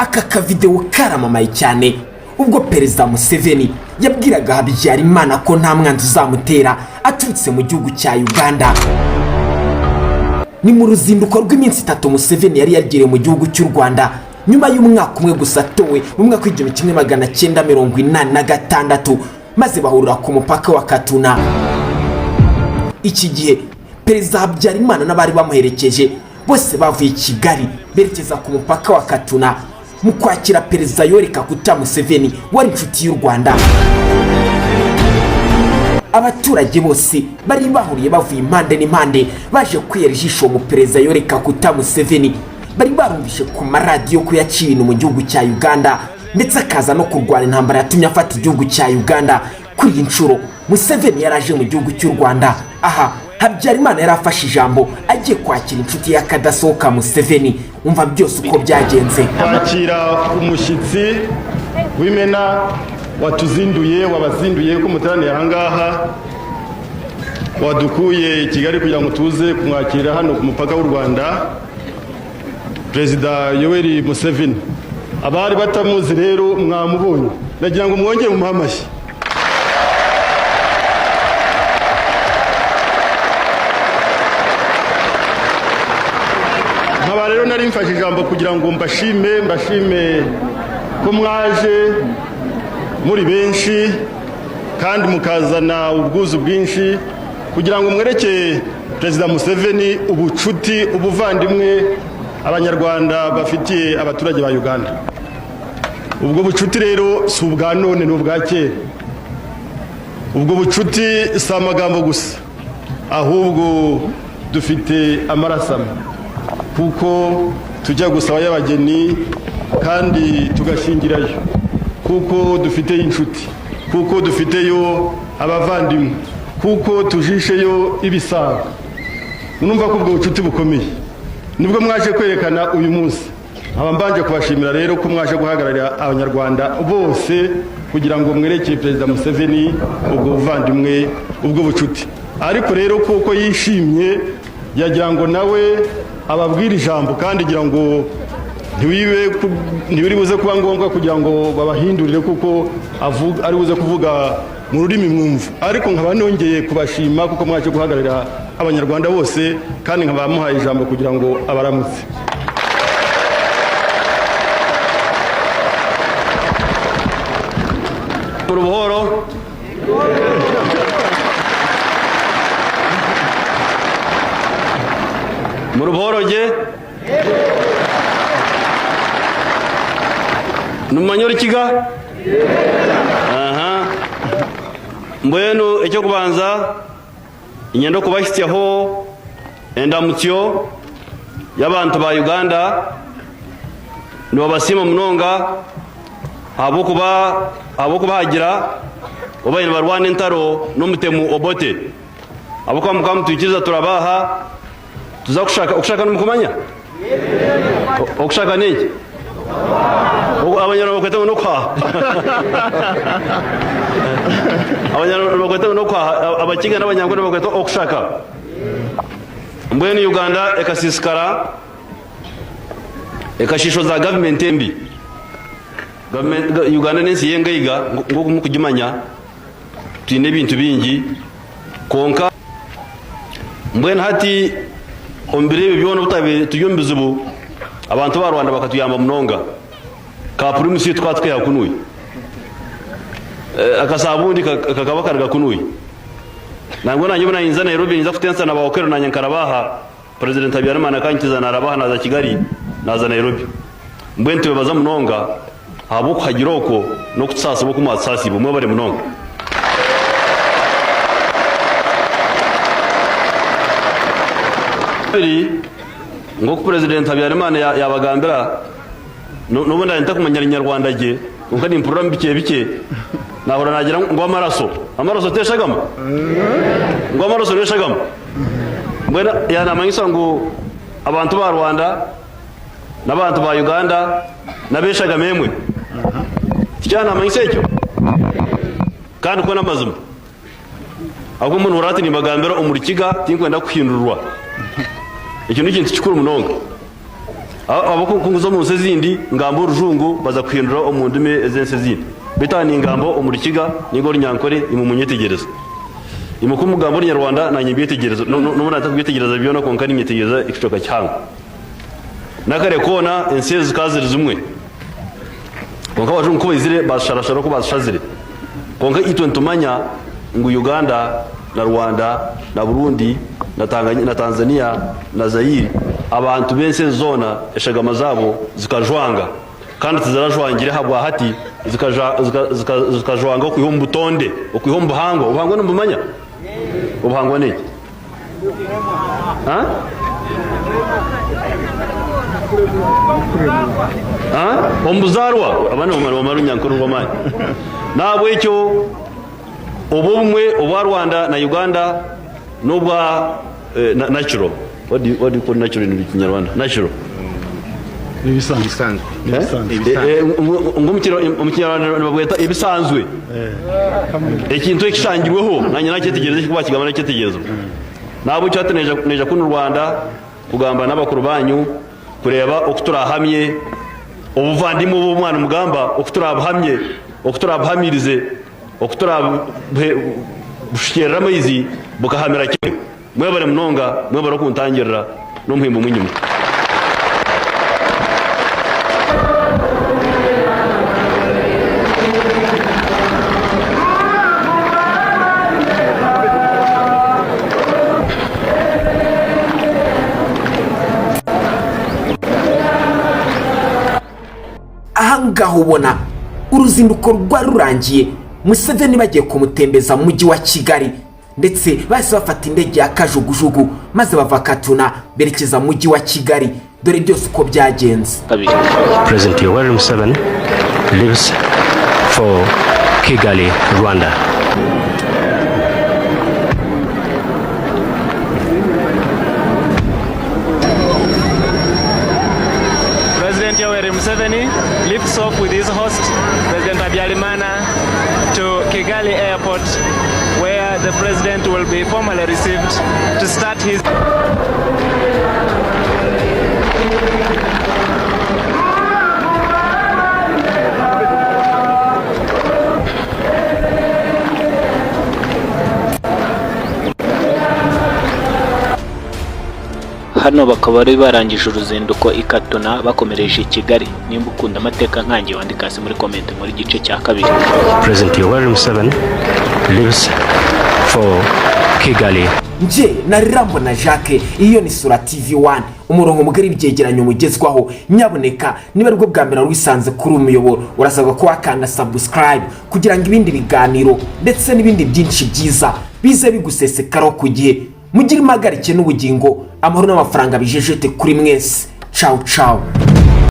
aka kavideo karamamaye cyane ubwo Perezida Museveni yabwiraga Habyarimana ko nta mwanzi uzamutera aturutse mu gihugu cya Uganda. Ni mu ruzinduko rw'iminsi 3 Museveni yari yagiriye mu gihugu cy'u Rwanda nyuma y'umwaka umwe gusa atowe mu mwaka w'1986 maze bahurira ku mupaka wa Katuna. Iki gihe Perezida Habyarimana n'abari bamuherekeje bose bavuye Kigali berekeza ku mupaka wa Katuna mu kwakira Perezida Yoweri Kaguta Museveni wari inshuti y'u Rwanda. Abaturage bose bari bahuriye bavuye impande n'impande baje kwiyera ijisho mu Perezida Yoweri Kaguta Museveni. Bari barumvishe ku maradiyo ko yaciye ibintu mu gihugu cya Uganda ndetse akaza no kurwana intambara yatumye afata igihugu cya Uganda. Kuri iyi nshuro Museveni yaraje mu gihugu cy'u Rwanda. Aha Habyarimana yarafashe ijambo agiye kwakira inshuti y'akadasohoka Museveni. Umva byose uko byagenze. Kwakira umushyitsi w'imena watuzinduye wabazinduye ko muteraniye ahangaha wadukuye Kigali kugira ngo tuze kumwakira hano ku mupaka w'u Rwanda, Perezida Yoweri Museveni. Abari batamuzi rero mwamubonye, nagira ngo mwongere mu amashyi. Nkaba rero nari mfashe ijambo kugira ngo mbashime ko mwaje muri benshi kandi mukazana ubwuzu bwinshi kugira ngo mwerekeye Perezida Museveni ubucuti ubuvandimwe Abanyarwanda bafitiye abaturage ba Uganda. Ubwo bucuti rero si ubwa none n'ubwa kera. Ubwo bucuti si amagambo gusa, ahubwo dufite amarasamo kuko tujya gusaba y'abageni kandi tugashingirayo, kuko dufite inshuti, kuko dufiteyo abavandimwe, kuko tujisheyo ibisaga. Numva ko ubwo bucuti bukomeye nibwo mwaje kwerekana uyu munsi. Abambanje kubashimira rero ko mwaje guhagararira Abanyarwanda bose kugira ngo mwerekeye Perezida Museveni ubwo buvandimwe ubwo bucuti. Ariko rero kuko yishimye yagira ngo nawe ababwira ijambo kandi gira ngo ntibiri buze kuba ngombwa kugira ngo babahindurire kuko ari buze kuvuga mu rurimi mwumva. Ariko nkaba nongeye kubashima kuko mwaje guhagararira Abanyarwanda bose kandi nkaba muhaye ijambo kugira ngo abaramutse. Buhoro je numanyori kiga mbwenu icyo kubanza inyendo kubashyizeho endamutyo y'abantu ba Uganda no basima munonga abo kubahagira ubayine barwane ntaro n'umutemu Obote abo kwa mukamutwikiza turabaha tuza kushaka n'umukumanya okushaka niki abanyarwanda bakwete no kwa abanyarwanda bakwete no kwa abakiga n'abanyarwanda bakwete okushaka mbwene Uganda ekasisikara ekashisho za government mbi Uganda nensi yengayiga ngo mukujimanya twine ibintu bingi konka mbwene hati ombire bibyono butabe tuyombizubu abantu ba Rwanda bakatuyamba munonga ka primusi twatwe yakunuye akasabundi kakabakaraga kunuye nangwa nanye inza Nairobi niza kutensa na baokero na Nyankarabaha President Habyarimana kankiza na Rabaha naza Kigali naza Nairobi mbwente bebaza munonga abo kuhagiroko no kutsasa bo kumatsasi bumwe bare munonga ngo President Habyarimana yabagambira n'ubundi nta kumenya Nyarwanda je ngo ni program bike nahora nagira ngo amaraso teshagama ngo amaraso teshagama mbona yanamanyisa ngo abantu ba Rwanda n'abantu ba Uganda nabeshaga memwe cyana amanyisa cyo kandi ko namazuma ahubwo umuntu urati ni bagambira umurikiga tinkwenda kuhindurwa ikintu cy'ikuru munonga abakunguzo mu zindi ngambo rujungu baza kwindura omundu me ezense zindi bitani ngambo omurikiga nigo nyankore imumunyetegereza imuko mugambo nyarwanda na nyibyetegereza no murata kubyetegereza byona konka ninyetegereza ikicoka cyangwa nakare kona ensezi kaziri zumwe konka wajun ko izire basharashara ko bashazire konka itwe ntumanya ngo Uganda na Rwanda na Burundi na Tanzania na Zaire abantu bense zona eshagama zabo zikajwanga kandi tuzarajwangire habwa hati zikajwanga ku ihombutonde okuihombu hango no mbumanya ubuhango ne ombuzarwa abana bamaru nyankuru ngomanye nabo icyo ubumwe obwa Rwanda na Uganda nubwa natural what do you call natural in Kinyarwanda natural ibisanzwe umukirarwanda bagweta ibisanzwe ikintu ekishangirweho nanye nakitegereze kuba kigamba nakitegerezo nabo cyateneja kuno Rwanda kugamba n'abakuru banyu kureba okuturahamye ubuvandimwe bw'umwana mugamba okuturahamye okuturahamirize okuturabushikera amazi bukahamira kimwe mwebare munonga mwebare kuntangirira no muhimbo mwinyuma ahangaho ubona uruzinduko rwa rurangiye Museveni bagiye kumutembeza mu mujyi wa Kigali ndetse bahise bafata indege ya kajugujugu maze bava Katuna berekeza mu mujyi wa Kigali dore byose uko byagenze. President Yoweri Museveni leaves for Kigali, Rwanda. President Yoweri Museveni lifts off with his host, President Habyarimana, to Kigali Airport, where the President will be formally received to start his... hano bakaba bari barangije uruzinduko i Katuna bakomereje i Kigali. Nimba ukunda amateka nkangiye wandika hasi muri comment muri gice cya kabiri. President Yoweri Museveni leaves for Kigali. Nje na Rambo na Jacques, iyo ni Sura TV1, umurongo mugari byegeranyo mugezwaho. Nyaboneka niba rwo bwa mbere wisanze kuri umuyoboro urasabwa ko wakanda subscribe kugira ngo ibindi biganiro ndetse n'ibindi byinshi byiza bize bigusesekaro ku gihe. Mugire impagarike n'ubugingo, amahoro n'amafaranga bijejete kuri mwese. Ciao ciao.